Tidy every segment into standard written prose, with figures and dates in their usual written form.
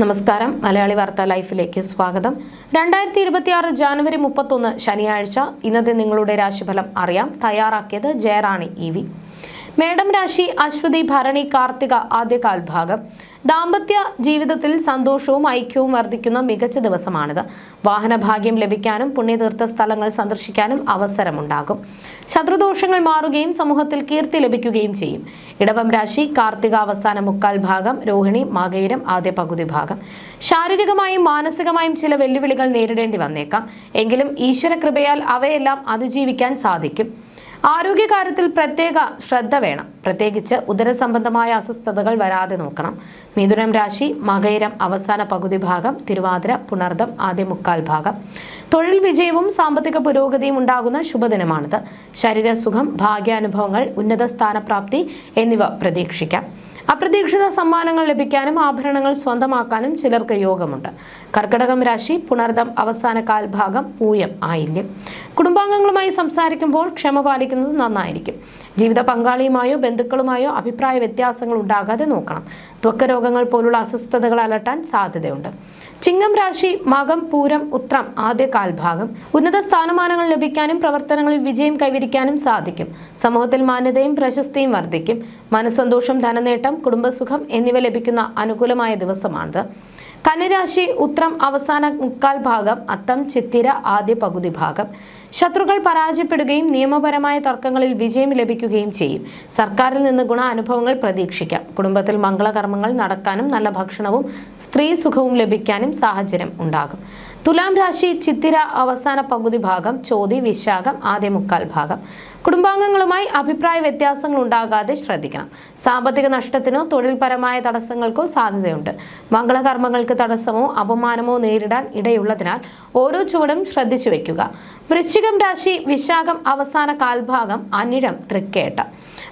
നമസ്കാരം. മലയാളി വാർത്താ ലൈഫിലേക്ക് സ്വാഗതം. 2026 ജനുവരി 31 ശനിയാഴ്ച ഇന്നത്തെ നിങ്ങളുടെ രാശിഫലം അറിയാം. തയ്യാറാക്കിയത് ജയറാണി EV. മേടം രാശി അശ്വതി ഭരണി കാർത്തിക ആദ്യകാൽ ഭാഗം. ദാമ്പത്യ ജീവിതത്തിൽ സന്തോഷവും ഐക്യവും വർദ്ധിക്കുന്ന മികച്ച ദിവസമാണിത്. വാഹനഭാഗ്യം ലഭിക്കാനും പുണ്യതീർത്ഥ സ്ഥലങ്ങൾ സന്ദർശിക്കാനും അവസരമുണ്ടാകും. ശത്രുദോഷങ്ങൾ മാറുകയും സമൂഹത്തിൽ കീർത്തി ലഭിക്കുകയും ചെയ്യും. ഇടവം രാശി കാർത്തിക അവസാന മുക്കാൽ ഭാഗം, രോഹിണി മകയിരം ആദ്യ പകുതി ഭാഗം. ശാരീരികമായും മാനസികമായും ചില വെല്ലുവിളികൾ നേരിടേണ്ടി വന്നേക്കാം. എങ്കിലും ഈശ്വര കൃപയാൽ അവയെല്ലാം അതിജീവിക്കാൻ സാധിക്കും. ആരോഗ്യകാര്യത്തിൽ പ്രത്യേക ശ്രദ്ധ വേണം. പ്രത്യേകിച്ച് ഉദരസംബന്ധമായ അസ്വസ്ഥതകൾ വരാതെ നോക്കണം. മിഥുനം രാശി മകയിരം അവസാന പകുതി ഭാഗം, തിരുവാതിര പുണർദം ആദ്യ മുക്കാൽ ഭാഗം. തൊഴിൽ വിജയവും സാമ്പത്തിക പുരോഗതിയും ഉണ്ടാകുന്ന ശുഭദിനമാണിത്. ശരീരസുഖം, ഭാഗ്യാനുഭവങ്ങൾ, ഉന്നത സ്ഥാനപ്രാപ്തി എന്നിവ പ്രതീക്ഷിക്കാം. അപ്രതീക്ഷിത സമ്മാനങ്ങൾ ലഭിക്കാനും ആഭരണങ്ങൾ സ്വന്തമാക്കാനും ചിലർക്ക് യോഗമുണ്ട്. കർക്കിടകം രാശി പുണർദം അവസാന കാൽഭാഗം, പൂയം ആയില്യം. കുടുംബാംഗങ്ങളുമായി സംസാരിക്കുമ്പോൾ ക്ഷമ പാലിക്കുന്നത് നന്നായിരിക്കും. ജീവിത പങ്കാളിയുമായോ ബന്ധുക്കളുമായോ അഭിപ്രായ വ്യത്യാസങ്ങൾ ഉണ്ടാകാതെ നോക്കണം. ത്വക്കരോഗങ്ങൾ പോലുള്ള അസ്വസ്ഥതകൾ അലട്ടാൻ സാധ്യതയുണ്ട്. ചിങ്ങം രാശി മകം പൂരം ഉത്രം ആദ്യ കാൽഭാഗം. ഉന്നത സ്ഥാനമാനങ്ങൾ ലഭിക്കാനും പ്രവർത്തനങ്ങളിൽ വിജയം കൈവരിക്കാനും സാധിക്കും. സമൂഹത്തിൽ മാന്യതയും പ്രശസ്തിയും വർദ്ധിക്കും. മനസ്സന്തോഷം, ധനനേട്ടം, കുടുംബസുഖം എന്നിവ ലഭിക്കുന്ന അനുകൂലമായ ദിവസമാണിത്. കന്നിരാശി ഉത്രം അവസാന മുക്കാൽ ഭാഗം, അത്തം ചിത്തിര ആദ്യ പകുതി ഭാഗം. ശത്രുക്കൾ പരാജയപ്പെടുകയും നിയമപരമായ തർക്കങ്ങളിൽ വിജയം ലഭിക്കുകയും ചെയ്യും. സർക്കാരിൽ നിന്ന് അനുഭവങ്ങൾ പ്രതീക്ഷിക്കാം. കുടുംബത്തിൽ മംഗളകർമ്മങ്ങൾ നടക്കാനും നല്ല ഭക്ഷണവും സ്ത്രീ സുഖവും ലഭിക്കാനും സാഹചര്യം ഉണ്ടാകും. തുലാം രാശി ചിത്തിര അവസാന പകുതി ഭാഗം, ചോതി വിശാഖം ആദ്യ മുക്കാൽ ഭാഗം. കുടുംബാംഗങ്ങളുമായി അഭിപ്രായ വ്യത്യാസങ്ങൾ ഉണ്ടാകാതെ ശ്രദ്ധിക്കണം. സാമ്പത്തിക നഷ്ടത്തിനോ തൊഴിൽപരമായ തടസ്സങ്ങൾക്കോ സാധ്യതയുണ്ട്. മംഗളകർമ്മങ്ങൾക്ക് തടസ്സമോ അപമാനമോ നേരിടാൻ ഇടയുള്ളതിനാൽ ഓരോ ചുവടും ശ്രദ്ധിച്ചു വെക്കുക. വൃശ്ചികം രാശി വിശാഖം അവസാന കാൽഭാഗം, അനിഴം തൃക്കേട്ട.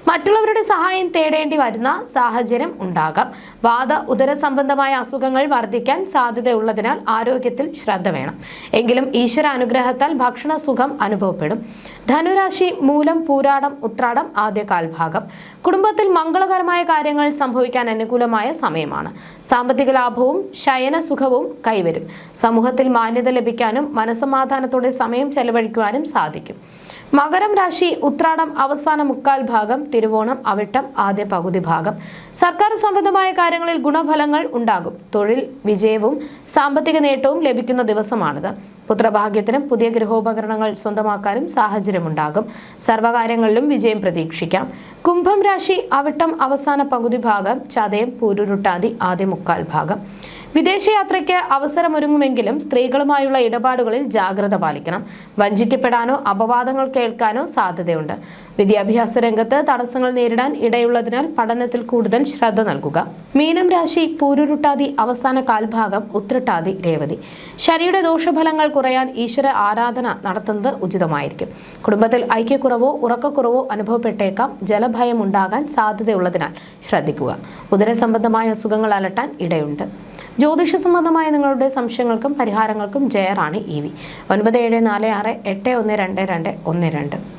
മറ്റുള്ളവരുടെ സഹായം തേടേണ്ടി വരുന്ന സാഹചര്യം ഉണ്ടാകാം. വാത ഉദര സംബന്ധമായ അസുഖങ്ങൾ വർദ്ധിക്കാൻ സാധ്യതയുള്ളതിനാൽ ആരോഗ്യത്തിൽ ശ്രദ്ധ വേണം. എങ്കിലും ഈശ്വര അനുഗ്രഹത്താൽ ഭക്ഷണ സുഖം അനുഭവപ്പെടും. ധനുരാശി മൂലം പൂരാടം ഉത്രാടം ആദ്യ കാൽഭാഗം. കുടുംബത്തിൽ മംഗളകരമായ കാര്യങ്ങൾ സംഭവിക്കാൻ അനുകൂലമായ സമയമാണ്. സാമ്പത്തിക ലാഭവും ശയന സുഖവും കൈവരും. സമൂഹത്തിൽ മാന്യത ലഭിക്കാനും മനസമാധാനത്തോടെ സമയം ചെലവഴിക്കുവാനും സാധിക്കും. മകരം രാശി ഉത്രാടം അവസാന മുക്കാൽ ഭാഗം, തിരുവോണം അവിട്ടം ആദ്യ പകുതി ഭാഗം. സർക്കാർ സംബന്ധമായ കാര്യങ്ങളിൽ ഗുണഫലങ്ങൾ ഉണ്ടാകും. തൊഴിൽ വിജയവും സാമ്പത്തിക നേട്ടവും ലഭിക്കുന്ന ദിവസമാണിത്. പുത്രഭാഗ്യത്തിനും പുതിയ ഗൃഹോപകരണങ്ങൾ സ്വന്തമാക്കാനും സാഹചര്യമുണ്ടാകും. സർവകാര്യങ്ങളിലും വിജയം പ്രതീക്ഷിക്കാം. കുംഭം രാശി അവിട്ടം അവസാന പകുതി ഭാഗം, ചതയം പൂരുരുട്ടാതി ആദ്യ മുക്കാൽ ഭാഗം. വിദേശയാത്രയ്ക്ക് അവസരമൊരുങ്ങുമെങ്കിലും സ്ത്രീകളുമായുള്ള ഇടപാടുകളിൽ ജാഗ്രത പാലിക്കണം. വഞ്ചിക്കപ്പെടാനോ അപവാദങ്ങൾ കേൾക്കാനോ സാധ്യതയുണ്ട്. വിദ്യാഭ്യാസ രംഗത്ത് തടസ്സങ്ങൾ നേരിടാൻ ഇടയുള്ളതിനാൽ പഠനത്തിൽ കൂടുതൽ ശ്രദ്ധ നൽകുക. മീനം രാശി പൂരുരുട്ടാതി അവസാന കാൽഭാഗം, ഉത്രട്ടാതി രേവതി. ശനിയുടെ ദോഷഫലങ്ങൾ കുറയാൻ ഈശ്വര ആരാധന നടത്തുന്നത് ഉചിതമായിരിക്കും. കുടുംബത്തിൽ ഐക്യക്കുറവോ ഉറക്കക്കുറവോ അനുഭവപ്പെട്ടേക്കാം. ജലഭയം ഉണ്ടാകാൻ സാധ്യതയുള്ളതിനാൽ ശ്രദ്ധിക്കുക. ഉദരസംബന്ധമായ അസുഖങ്ങൾ അലട്ടാൻ ഇടയുണ്ട്. ജ്യോതിഷ സംബന്ധമായ നിങ്ങളുടെ സംശയങ്ങൾക്കും പരിഹാരങ്ങൾക്കും ജയറാണി EV. 9746812212.